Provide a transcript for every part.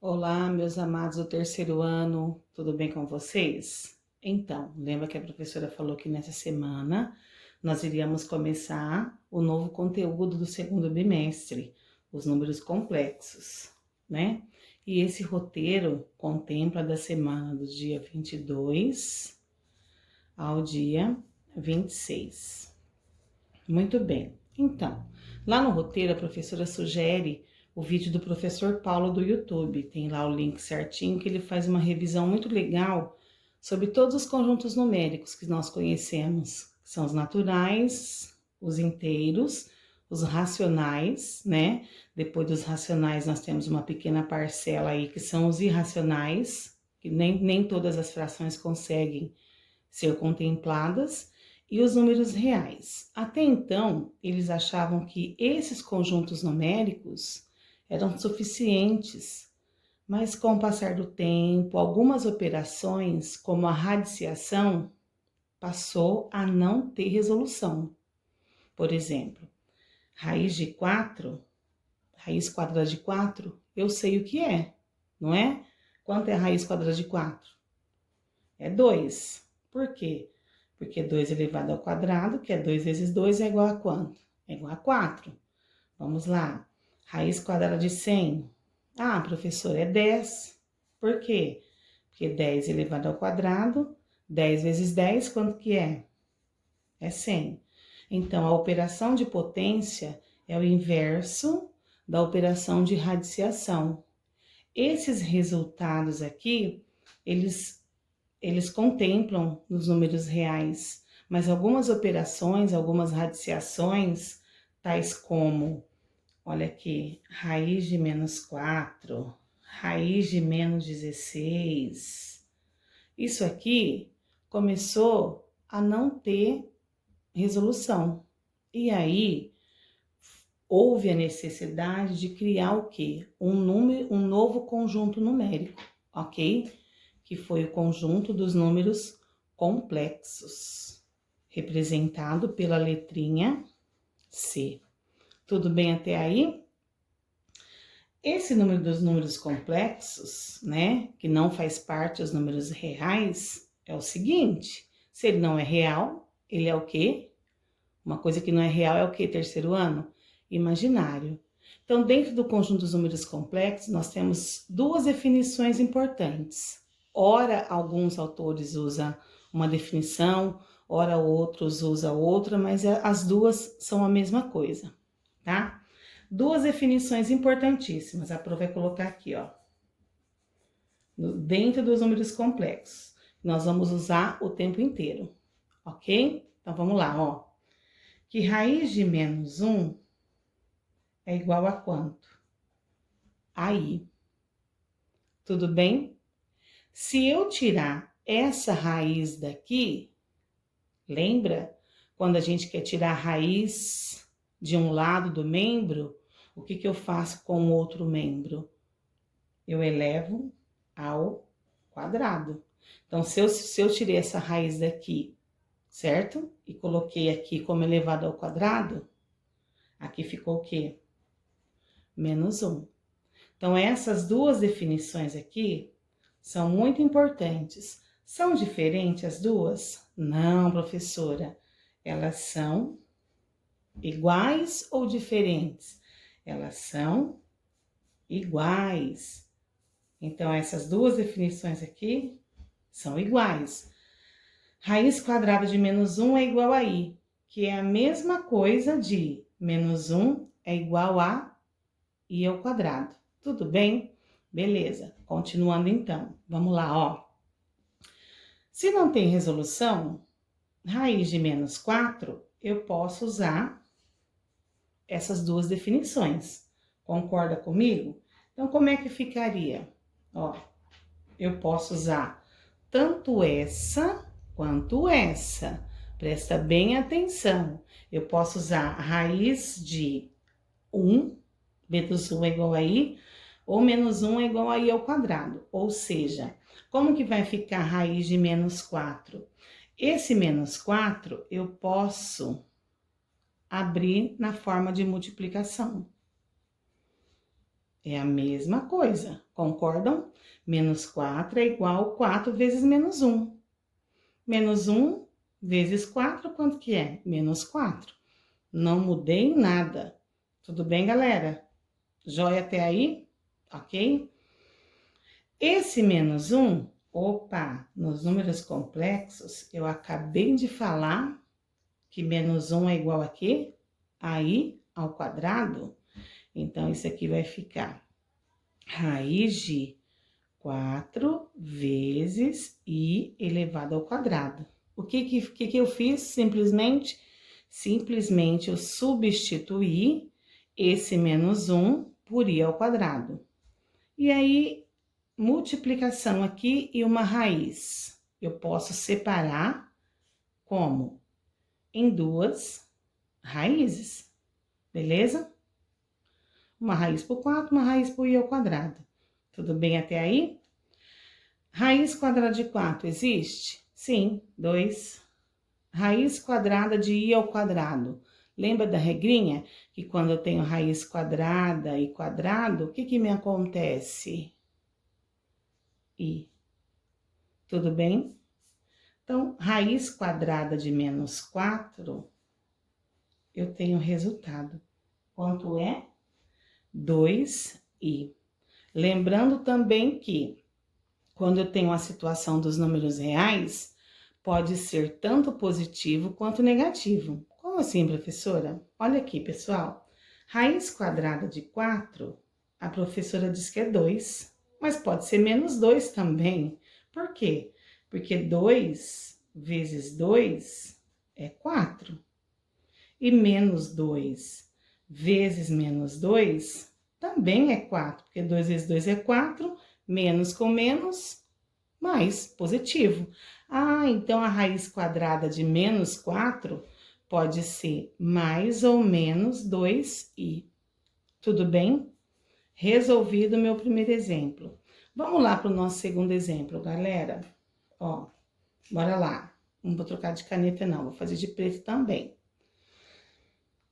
Olá, meus amados do terceiro ano, tudo bem com vocês? Então, lembra que a professora falou que nessa semana nós iríamos começar o novo conteúdo do segundo bimestre, os números complexos, né? E esse roteiro contempla da semana do dia 22 ao dia 26. Muito bem. Então, lá no roteiro a professora sugere o vídeo do professor Paulo do YouTube. Tem lá o link certinho que ele faz uma revisão muito legal sobre todos os conjuntos numéricos que nós conhecemos, que são os naturais, os inteiros, os racionais, né? Depois dos racionais nós temos uma pequena parcela aí que são os irracionais, que nem todas as frações conseguem ser contempladas, e os números reais. Até então, eles achavam que esses conjuntos numéricos eram suficientes, mas com o passar do tempo, algumas operações, como a radiciação, passou a não ter resolução. Por exemplo, raiz de 4, raiz quadrada de 4, eu sei o que é, não é? Quanto é a raiz quadrada de 4? É 2. Por quê? Porque 2 elevado ao quadrado, que é 2 vezes 2, é igual a quanto? É igual a 4. Vamos lá. Raiz quadrada de 100. Ah, professor, é 10. Por quê? Porque 10 elevado ao quadrado, 10 vezes 10, quanto que é? É 100. Então, a operação de potência é o inverso da operação de radiciação. Esses resultados aqui, eles contemplam nos números reais, mas algumas operações, algumas radiciações, tais como, olha aqui, raiz de menos 4, raiz de menos 16, isso aqui começou a não ter resolução. E aí houve a necessidade de criar o quê? Um novo conjunto numérico, ok? Que foi o conjunto dos números complexos, representado pela letrinha C. Tudo bem até aí? Esse número dos números complexos, né, que não faz parte dos números reais, é o seguinte: se ele não é real, ele é o quê? Uma coisa que não é real é o quê, terceiro ano? Imaginário. Então, dentro do conjunto dos números complexos, nós temos duas definições importantes. Ora, alguns autores usam uma definição, ora outros usam outra, mas as duas são a mesma coisa, tá? Duas definições importantíssimas. A Pro vai colocar aqui, ó, dentro dos números complexos. Nós vamos usar o tempo inteiro, ok? Então, vamos lá, ó. Que raiz de menos 1 é igual a quanto? A i. Tudo bem? Se eu tirar essa raiz daqui, lembra? Quando a gente quer tirar a raiz de um lado do membro, o que eu faço com o outro membro? Eu elevo ao quadrado. Então, se eu tirei essa raiz daqui, certo? E coloquei aqui como elevado ao quadrado, aqui ficou o quê? Menos 1. Então, essas duas definições aqui são muito importantes. São diferentes as duas? Não, professora. Elas são iguais ou diferentes? Elas são iguais. Então, essas duas definições aqui são iguais. Raiz quadrada de menos 1 é igual a i, que é a mesma coisa de menos 1 é igual a i ao quadrado. Tudo bem? Beleza. Continuando então. Vamos lá, ó. Se não tem resolução, raiz de menos 4, eu posso usar essas duas definições. Concorda comigo? Então, como é que ficaria? Ó, eu posso usar tanto essa quanto essa. Presta bem atenção. Eu posso usar a raiz de 1, menos 1 é igual a i, ou menos 1 é igual a i ao quadrado. Ou seja, como que vai ficar a raiz de menos 4? Esse menos 4 eu posso abrir na forma de multiplicação. É a mesma coisa, concordam? Menos 4 é igual a 4 vezes menos 1. Menos 1 vezes 4, quanto que é? Menos 4. Não mudei nada. Tudo bem, galera? Joia até aí? Ok? Esse menos 1, opa, nos números complexos, eu acabei de falar que menos 1 é igual a quê? A i ao quadrado. Então, isso aqui vai ficar raiz de 4 vezes i elevado ao quadrado. O que eu fiz? Simplesmente eu substituí esse menos 1 por i ao quadrado. E aí, multiplicação aqui e uma raiz. Eu posso separar como? Em duas raízes, beleza? Uma raiz por 4, uma raiz por i ao quadrado. Tudo bem até aí? Raiz quadrada de 4 existe? Sim, 2. Raiz quadrada de i ao quadrado. Lembra da regrinha? Que quando eu tenho raiz quadrada e quadrado, o que me acontece? I. Tudo bem? Então, raiz quadrada de menos 4, eu tenho resultado. Quanto é? 2i. Lembrando também que, quando eu tenho a situação dos números reais, pode ser tanto positivo quanto negativo. Como assim, professora? Olha aqui, pessoal. Raiz quadrada de 4, a professora diz que é 2, mas pode ser menos 2 também. Por quê? Porque 2 vezes 2 é 4. E menos 2 vezes menos 2 também é 4, porque 2 vezes 2 é 4, menos com menos, mais positivo. Ah, então a raiz quadrada de menos 4 pode ser mais ou menos 2i. Tudo bem? Resolvido o meu primeiro exemplo. Vamos lá para o nosso segundo exemplo, galera. Ó, bora lá. Não vou trocar de caneta não, vou fazer de preto também.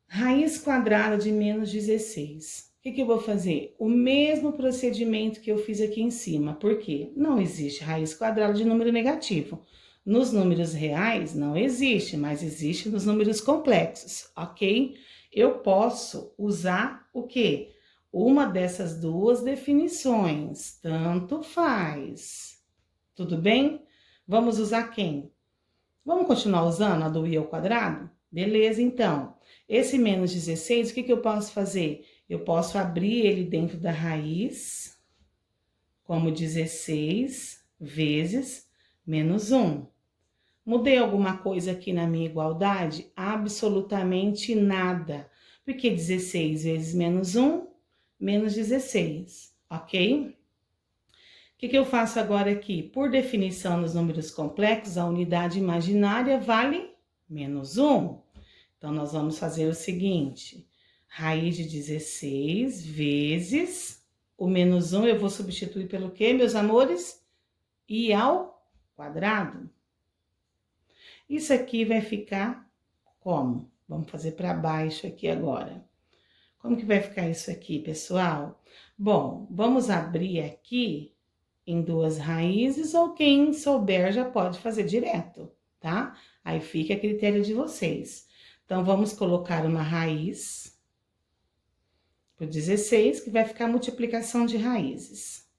Raiz quadrada de menos 16. O que eu vou fazer? O mesmo procedimento que eu fiz aqui em cima. Por quê? Não existe raiz quadrada de número negativo. Nos números reais não existe, mas existe nos números complexos, ok? Eu posso usar o quê? Uma dessas duas definições. Tanto faz. Tudo bem? Vamos usar quem? Vamos continuar usando a do i ao quadrado? Beleza, então. Esse menos 16, o que eu posso fazer? Eu posso abrir ele dentro da raiz, como 16 vezes menos 1. Mudei alguma coisa aqui na minha igualdade? Absolutamente nada. Porque 16 vezes menos 1, menos 16, ok? O que eu faço agora aqui? Por definição, nos números complexos, a unidade imaginária vale menos 1. Então, nós vamos fazer o seguinte, raiz de 16 vezes o menos 1, eu vou substituir pelo quê, meus amores? I ao quadrado. Isso aqui vai ficar como? Vamos fazer para baixo aqui agora. Como que vai ficar isso aqui, pessoal? Bom, vamos abrir aqui em duas raízes, ou quem souber já pode fazer direto, tá? Aí fica a critério de vocês. Então, vamos colocar uma raiz por 16, que vai ficar a multiplicação de raízes.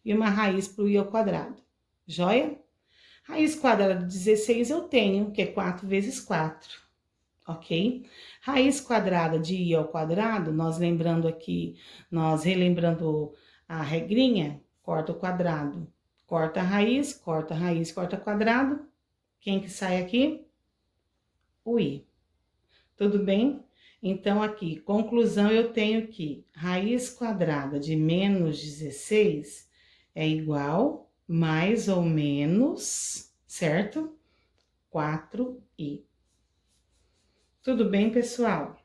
E uma raiz para o i ao quadrado. Joia? Raiz quadrada de 16 eu tenho, que é 4 vezes 4, ok? Raiz quadrada de i ao quadrado, nós relembrando a regrinha, corta o quadrado. Corta a raiz, corta a raiz, corta quadrado. Quem que sai aqui? O i. Tudo bem? Então, aqui, conclusão, eu tenho que raiz quadrada de menos 16 é igual, mais ou menos, certo? 4i. Tudo bem, pessoal?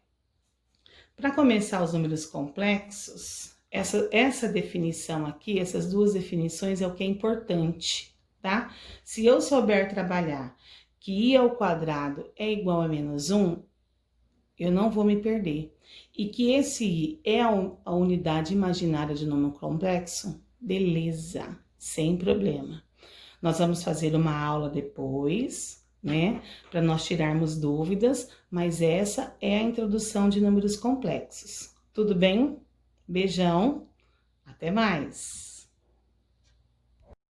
Para começar os números complexos, essa definição aqui, essas duas definições é o que é importante, tá? Se eu souber trabalhar que i ao quadrado é igual a menos 1, eu não vou me perder. E que esse é a unidade imaginária de número complexo? Beleza, sem problema. Nós vamos fazer uma aula depois, né? Para nós tirarmos dúvidas, mas essa é a introdução de números complexos. Tudo bem? Beijão, até mais!